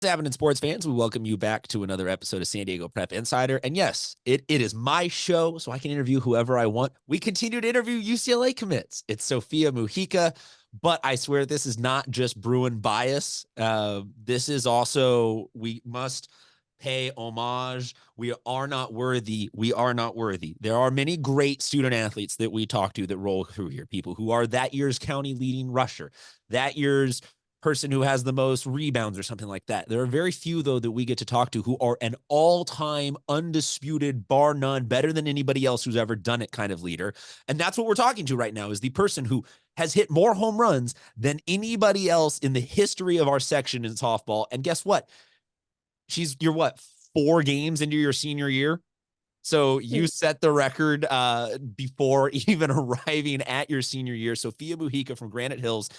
What's happening, sports fans? We welcome you back to another episode of San Diego Prep Insider. And yes, it is my show, so I can interview whoever I want. We continue to interview UCLA commits. It's Sofia Mojica, but I swear this is not just Bruin bias. This is also, we must pay homage. We are not worthy. We are not worthy. There are many great student athletes that we talk to that roll through here, people who are that year's county leading rusher, that year's person who has the most rebounds or something like that. There are very few, though, that we get to talk to who are an all-time undisputed, bar none, better than anybody else who's ever done it kind of leader. And that's what we're talking to right now, is the person who has hit more home runs than anybody else in the history of our section in softball. And guess what? You're what, 4 games into your senior year? So you set the record before even arriving at your senior year. Sofia Mojica from Granite Hills,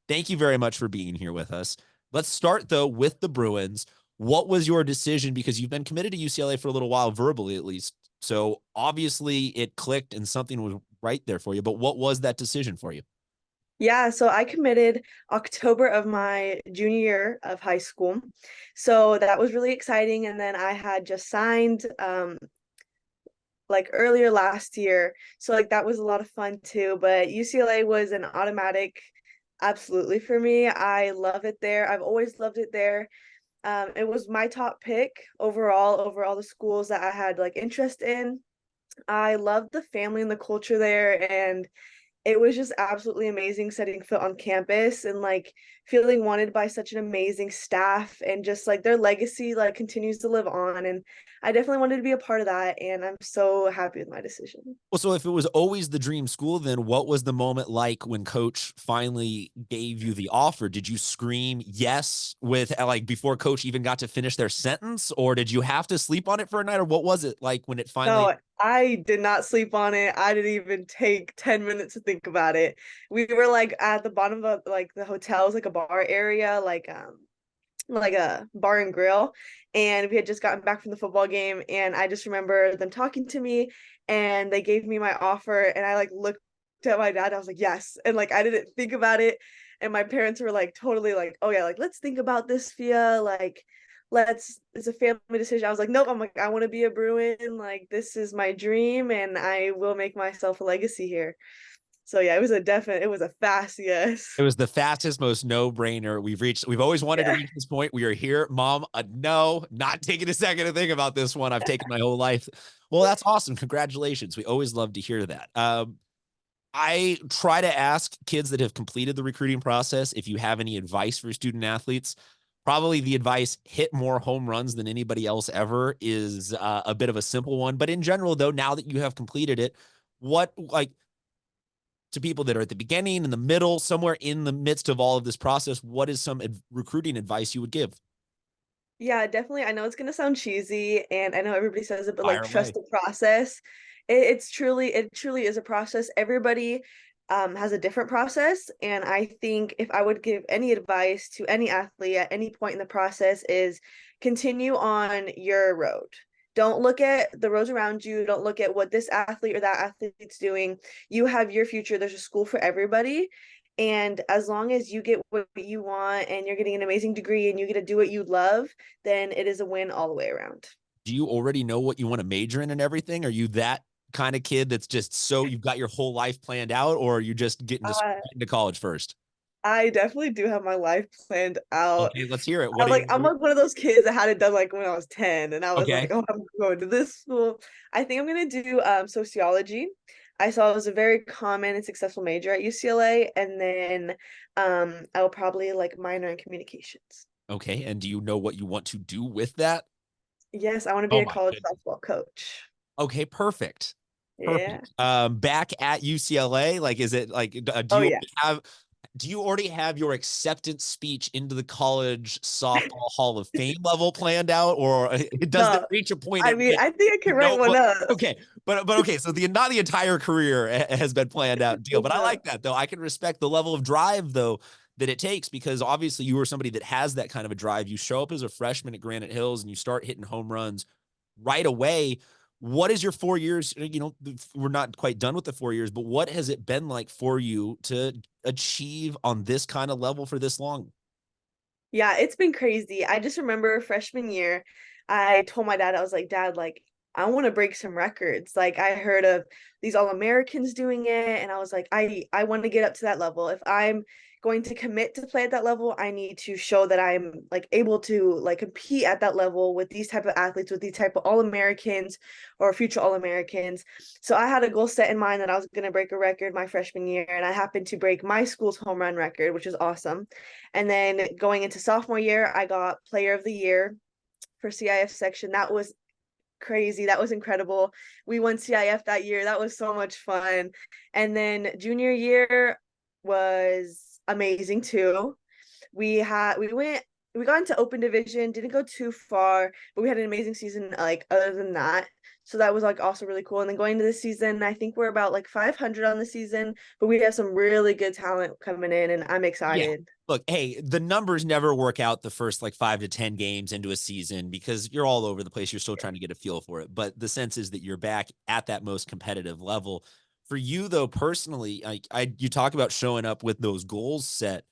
thank you very much for being here with us. Let's start, though, with the Bruins. What was your decision? Because you've been committed to UCLA for a little while, verbally at least. So obviously it clicked and something was right there for you. But what was that decision for you? Yeah, so I committed October of my junior year of high school. So that was really exciting. And then I had just signed like earlier last year. So like that was a lot of fun too. But UCLA was an automatic absolutely for me. I love it there. I've always loved it there. It was my top pick overall over all the schools that I had like interest in. I loved the family and the culture there, and it was just absolutely amazing setting foot on campus and like feeling wanted by such an amazing staff, and just like their legacy like continues to live on, and I definitely wanted to be a part of that, and I'm so happy with my decision. Well, so if it was always the dream school, then what was the moment like when coach finally gave you the offer? Did you scream yes with like before coach even got to finish their sentence, or did you have to sleep on it for a night, or what was it like when it finally? No, I did not sleep on it. I didn't even take 10 minutes to think about it. We were like at the bottom of like the hotel's like a bar area, like a bar and grill, and we had just gotten back from the football game, and I just remember them talking to me, and they gave me my offer, and I like looked at my dad, I was like yes, and like I didn't think about it, and my parents were like totally like, oh yeah, like let's think about this, Fia, like let's, it's a family decision. I was like, nope, I'm like, I want to be a Bruin, like this is my dream, and I will make myself a legacy here. So yeah, it was a fast yes. It was the fastest, most no-brainer we've reached. We've always wanted to Yeah. reach this point. We are here, Mom. No, not taking a second to think about this one. I've taken my whole life. Well, that's awesome. Congratulations. We always love to hear that. I try to ask kids that have completed the recruiting process if you have any advice for student athletes. Probably the advice, hit more home runs than anybody else ever, is a bit of a simple one. But in general, though, now that you have completed it, what, like, to people that are at the beginning, in the middle, somewhere in the midst of all of this process, what is some recruiting advice you would give? Yeah, definitely. I know it's gonna sound cheesy, and I know everybody says it, but like Fire trust away. the process. It truly is a process. Everybody has a different process, and I think if I would give any advice to any athlete at any point in the process is continue on your road. Don't look at the roads around you. Don't look at what this athlete or that athlete's doing. You have your future. There's a school for everybody. And as long as you get what you want and you're getting an amazing degree and you get to do what you love, then it is a win all the way around. Do you already know what you want to major in and everything? Are you that kind of kid that's just so you've got your whole life planned out, or are you just Uh, getting to college first? I definitely do have my life planned out. Okay, let's hear it. I What are like you? I'm like one of those kids that had it done like when I was 10, and I was like, Okay. oh, I'm going to this school. I think I'm gonna do sociology. I saw it was a very common and successful major at UCLA, and then I will probably like minor in communications. Okay. And do you know what you want to do with that? Yes, I want to be Oh a my college goodness. softball coach. Okay, perfect. Yeah. Perfect. Back at UCLA, like, is it like, Oh yeah. do you already have your acceptance speech into the college softball Hall of Fame level planned out, or does it No, reach a point I at mean, which I think I you can write know one what? up. Okay, but okay, so the not the entire career has been planned out deal, but I like that though. I can respect the level of drive though that it takes, because obviously you are somebody that has that kind of a drive. You show up as a freshman at Granite Hills and you start hitting home runs right away. What is your 4 years? We're not quite done with the 4 years, but what has it been like for you to achieve on this kind of level for this long? Yeah, it's been crazy. I just remember freshman year, I told my dad, I was like, Dad, like, I want to break some records. Like, I heard of these All-Americans doing it, and I was like, I want to get up to that level. If I'm going to commit to play at that level, I need to show that I'm like able to like compete at that level with these type of athletes, with these type of All-Americans or future All-Americans. So I had a goal set in mind that I was going to break a record my freshman year, and I happened to break my school's home run record, which is awesome. And then going into sophomore year, I got player of the year for CIF section. That was crazy. That was incredible. We won CIF that year. That was so much fun. And then junior year was amazing too. We got into open division, didn't go too far, but we had an amazing season like other than that. So that was like also really cool. And then going into this season, I think we're about like 500 on the season, but we have some really good talent coming in and I'm Yeah. excited. Look, hey, the numbers never work out the first like 5 to 10 games into a season because you're all over the place. You're still trying to get a feel for it. But the sense is that you're back at that most competitive level. For you, though, personally, you talk about showing up with those goals set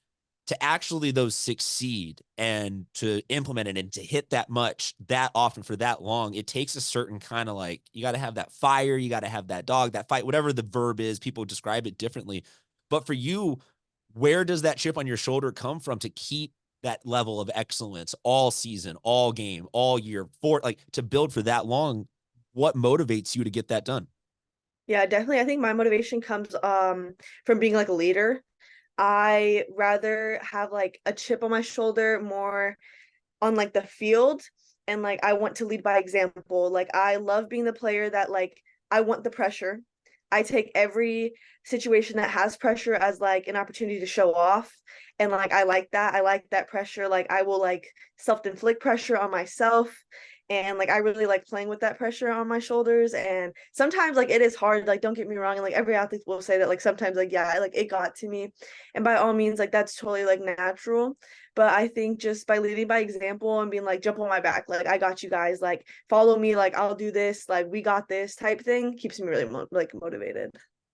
to actually those succeed and to implement it and to hit that much that often for that long. It takes a certain kind of like, you got to have that fire, you got to have that dog, that fight, whatever the verb is. People describe it differently. But for you, where does that chip on your shoulder come from to keep that level of excellence all season, all game, all year for like to build for that long? What motivates you to get that done? Yeah, definitely. I think my motivation comes from being like a leader. I rather have like a chip on my shoulder more on like the field, and like I want to lead by example. Like I love being the player that like I want the pressure. I take every situation that has pressure as like an opportunity to show off, and like I like that. I like that pressure. Like I will like self-inflict pressure on myself, and like I really like playing with that pressure on my shoulders. And sometimes like it is hard, like don't get me wrong, and like every athlete will say that like sometimes like yeah, like it got to me, and by all means like that's totally like natural. But I think just by leading by example and being like, jump on my back, like I got you guys, like follow me, like I'll do this, like we got this type thing keeps me really like motivated.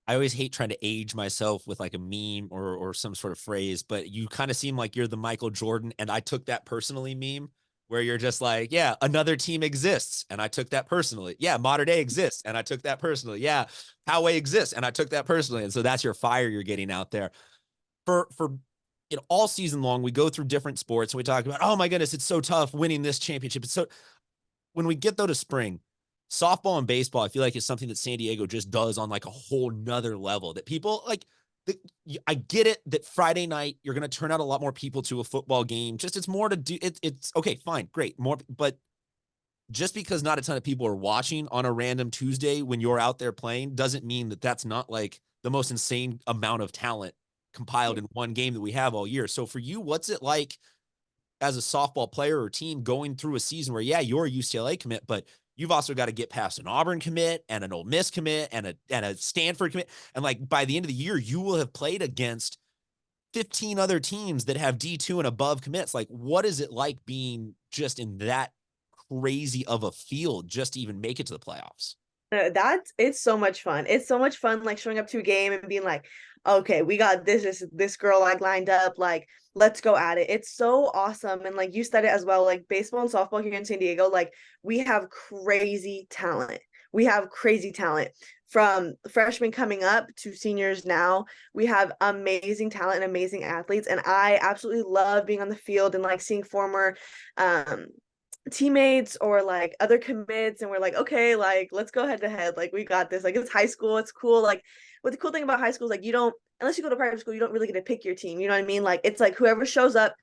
I always hate trying to age myself with like a meme or some sort of phrase, but you kind of seem like you're the Michael Jordan, and I took that personally meme where you're just like, yeah, another team exists, and I took that personally. Yeah, modern day exists, and I took that personally. Yeah, Poway exists, and I took that personally. And so that's your fire you're getting out there. For all season long, we go through different sports and we talk about, oh my goodness, it's so tough winning this championship. It's so when we get though to spring, softball and baseball, I feel like it's something that San Diego just does on like a whole nother level that people like. I get it that Friday night you're going to turn out a lot more people to a football game. Just it's more to do. It's okay, fine, great, more. But just because not a ton of people are watching on a random Tuesday when you're out there playing doesn't mean that that's not like the most insane amount of talent compiled in one game that we have all year. So for you, what's it like as a softball player or team going through a season where, yeah, you're a UCLA commit, but you've also got to get past an Auburn commit and an Ole Miss commit and a Stanford commit. And like by the end of the year, you will have played against 15 other teams that have D2 and above commits. Like, what is it like being just in that crazy of a field just to even make it to the playoffs? That's it's so much fun. It's so much fun like showing up to a game and being like, okay, we got this girl like lined up, like let's go at it. It's so awesome. And like you said it as well, like baseball and softball here in San Diego, like we have crazy talent. We have crazy talent from freshmen coming up to seniors now. We have amazing talent and amazing athletes. And I absolutely love being on the field and like seeing former um teammates or like other commits, and we're like, okay, like let's go head to head, like we got this, like it's high school, it's cool. Like what the cool thing about high school is like you don't, unless you go to private school, you don't really get to pick your team, you know what I mean? Like it's like whoever shows up,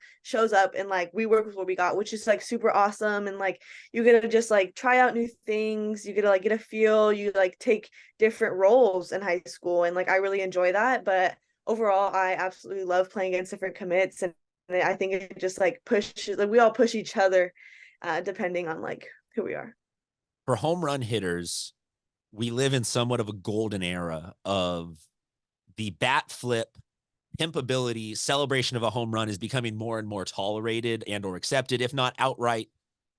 and like we work with what we got, which is like super awesome. And like you get to just like try out new things, you get to like get a feel, you like take different roles in high school, and like I really enjoy that. But overall I absolutely love playing against different commits, and I think it just like pushes, like we all push each other depending on like who we are. For home run hitters, we live in somewhat of a golden era of the bat flip, pimp ability, celebration of a home run is becoming more and more tolerated and or accepted, if not outright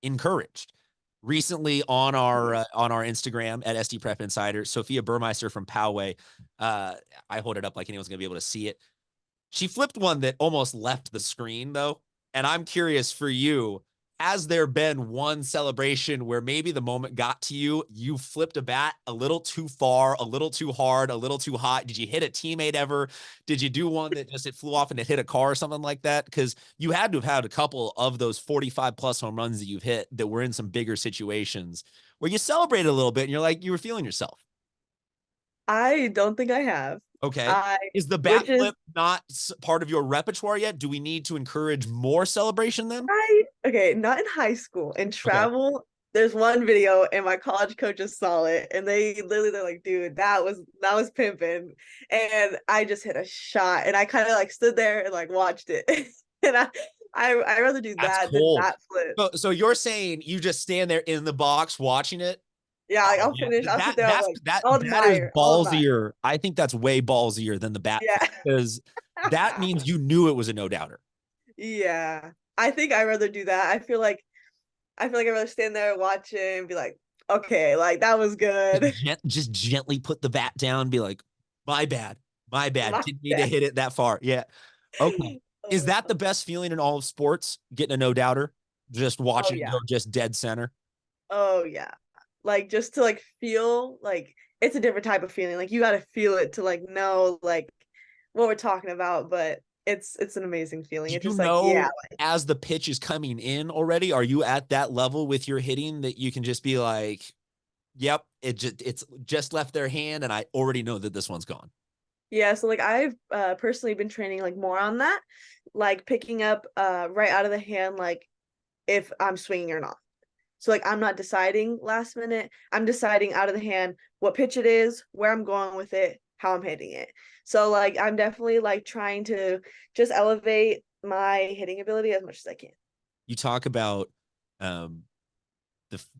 encouraged. Recently on our Instagram at SD Prep Insider, Sofia Burmeister from Poway, I hold it up like anyone's gonna be able to see it. She flipped one that almost left the screen though. And I'm curious for you, has there been one celebration where maybe the moment got to you, you flipped a bat a little too far, a little too hard, a little too hot? Did you hit a teammate ever? Did you do one that just it flew off and it hit a car or something like that? Because you had to have had a couple of those 45 plus home runs that you've hit that were in some bigger situations where you celebrated a little bit and you're like, you were feeling yourself. I don't think I have. Okay. I, Is the bat which is flip not part of your repertoire yet? Do we need to encourage more celebration then? okay, not in high school. In Okay. travel, there's one video and my college coaches saw it and they're like, dude, that was pimping. And I just hit a shot and I kind of like stood there and like watched it. and I rather do That's that than cold. that flip. So you're saying you just stand there in the box watching it? Yeah, like Oh I'll yeah, finish, I'll sit there, I'm like, I'll that is admire, I'll admire. ballsier. I think that's way ballsier than the bat Yeah. flip because that means you knew it was a no doubter. Yeah. I think I'd rather do that. I feel like I'd rather stand there and watch it and be like, okay, like that was good. Just gently put the bat down, and be like, my bad, my bad. My Didn't mean to bad. hit it that far. Yeah. Okay. Is that the best feeling in all of sports? Getting a no doubter, just Oh watching it yeah. go just dead center. Oh yeah. Like just to like feel like it's a different type of feeling. Like you gotta feel it to like know like what we're talking about, but it's an amazing feeling. Do It's you just like, yeah, know as the pitch is coming in already? Are you at that level with your hitting that you can just be like, "Yep, it's just left their hand, and I already know that this one's gone." yeah. So like I've personally been training like more on that, like picking up right out of the hand, like if I'm swinging or not. So like I'm not deciding last minute. I'm deciding out of the hand what pitch it is, where I'm going with it, how I'm hitting it. So like I'm definitely like trying to just elevate my hitting ability as much as I can. You talk about um,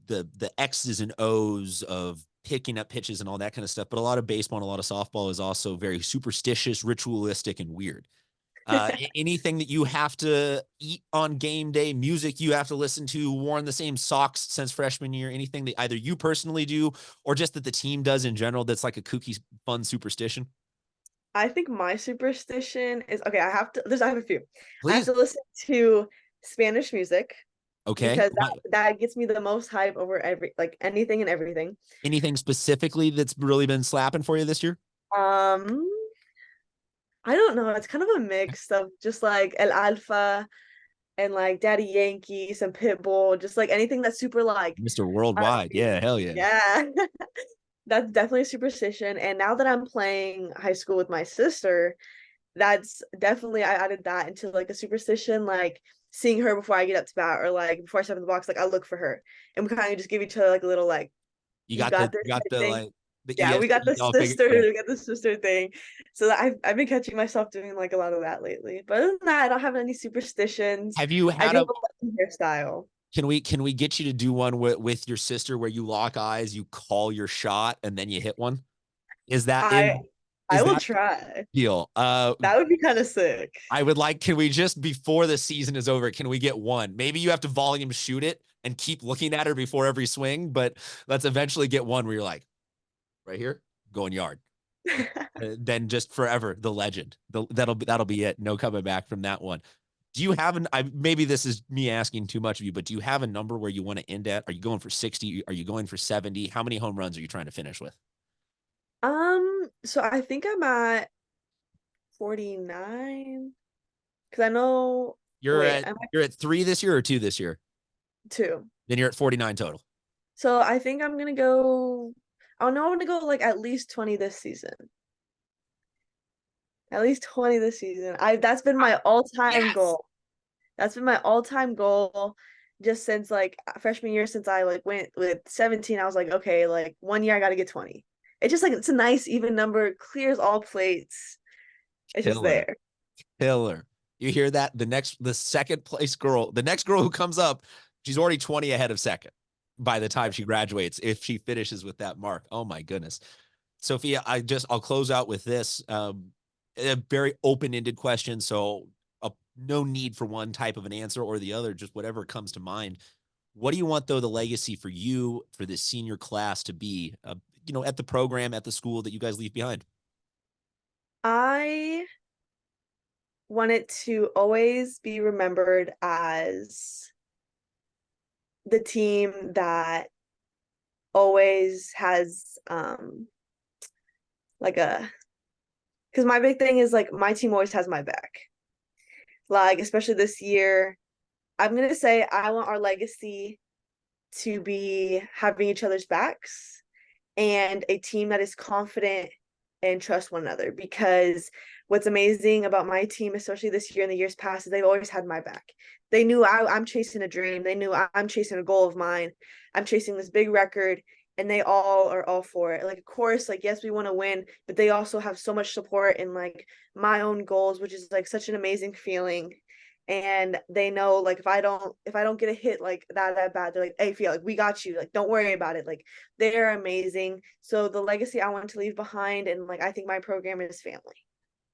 the X's and O's of picking up pitches and all that kind of stuff, but a lot of baseball and a lot of softball is also very superstitious, ritualistic, and weird. Anything that you have to eat on game day, music you have to listen to, worn the same socks since freshman year, anything that either you personally do or just that the team does in general that's like a kooky, fun superstition? I think my superstition is okay, I have a few. I have Please. to listen to Spanish music Okay. because that gets me the most hype over every like anything and everything. Anything specifically that's really been slapping for you this year? Um I don't know, it's kind of a mix of just like El Alfa and like Daddy Yankee, some Pitbull, just like anything that's super like Mr. Worldwide. upbeat. Yeah, hell yeah. Yeah. That's definitely a superstition. And now that I'm playing high school with my sister, that's definitely I added that into like a superstition, like seeing her before I get up to bat or like before I step in the box, like I look for her. And we kind of just give each other like a little like, you got this You got type the thing. like the Yeah, we got ESP the all figured. sister, Yeah. we got the sister thing. So I've been catching myself doing like a lot of that lately. But other than that, I don't have any superstitions. Have you I had do a have a hairstyle. can we get you to do one with your sister where you lock eyes, you call your shot, and then you hit one? Is that I I is will that try. the deal? That would be kind of sick. I would like, can we just before the season is over, can we get one? Maybe you have to volume shoot it and keep looking at her before every swing, but let's eventually get one where you're like, right here, going yard. Then just forever the legend. That'll be it. No coming back from that one. Do you have maybe this is me asking too much of you, but do you have a number where you want to end at? Are you going for 60? Are you going for 70? How many home runs are you trying to finish with? So I think I'm at 49 because I know wait, I'm at You're at 3 this year or 2 this year? 2. Then you're at 49 total. So I think I'm gonna go. Oh no, I'm gonna go like at least 20 this season. At least 20 this season. I That's been my all-time Yes. goal. That's been my all-time goal just since like freshman year since I like went with 17. I was like, okay, like one year I gotta get 20. It's just like it's a nice even number, clears all plates. It's just Killer. there. Killer. You hear that? The second place girl, the next girl who comes up, she's already 20 ahead of second by the time she graduates, if she finishes with that mark. Oh my goodness. Sophia, I'll close out with this. A very open-ended question. So no need for one type of an answer or the other, just whatever comes to mind. What do you want though the legacy for you for this senior class to be, at the program, at the school that you guys leave behind? I want it to always be remembered as the team that always has like a because my big thing is like my team always has my back. Like especially this year, I'm gonna say I want our legacy to be having each other's backs and a team that is confident and trust one another. Because what's amazing about my team, especially this year and the years past, is they've always had my back. They knew I'm chasing a dream. They knew I'm chasing a goal of mine. I'm chasing this big record, and they all are all for it. Like, of course, like yes, we want to win, but they also have so much support in like my own goals, which is like such an amazing feeling. And they know like if I don't get a hit like that bad, they're like, hey Fia, like we got you, like don't worry about it. Like they're amazing. So the legacy I want to leave behind, and like I think my program is family.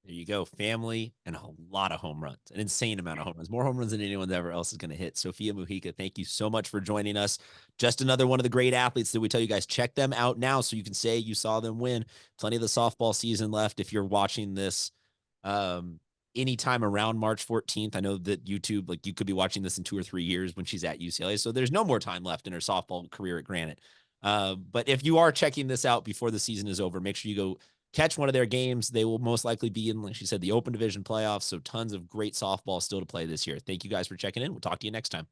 There you go. Family and a lot of home runs, an insane amount of home runs, more home runs than anyone ever else is going to hit. Sofia Mojica, thank you so much for joining us. Just another one of the great athletes that we tell you guys, check them out now so you can say you saw them win. Plenty of the softball season left. If you're watching this anytime around March 14th, I know that YouTube, like you could be watching this in 2 or 3 years when she's at UCLA. So there's no more time left in her softball career at Granite. But if you are checking this out before the season is over, make sure you go catch one of their games. They will most likely be in, like she said, the Open Division playoffs. So tons of great softball still to play this year. Thank you guys for checking in. We'll talk to you next time.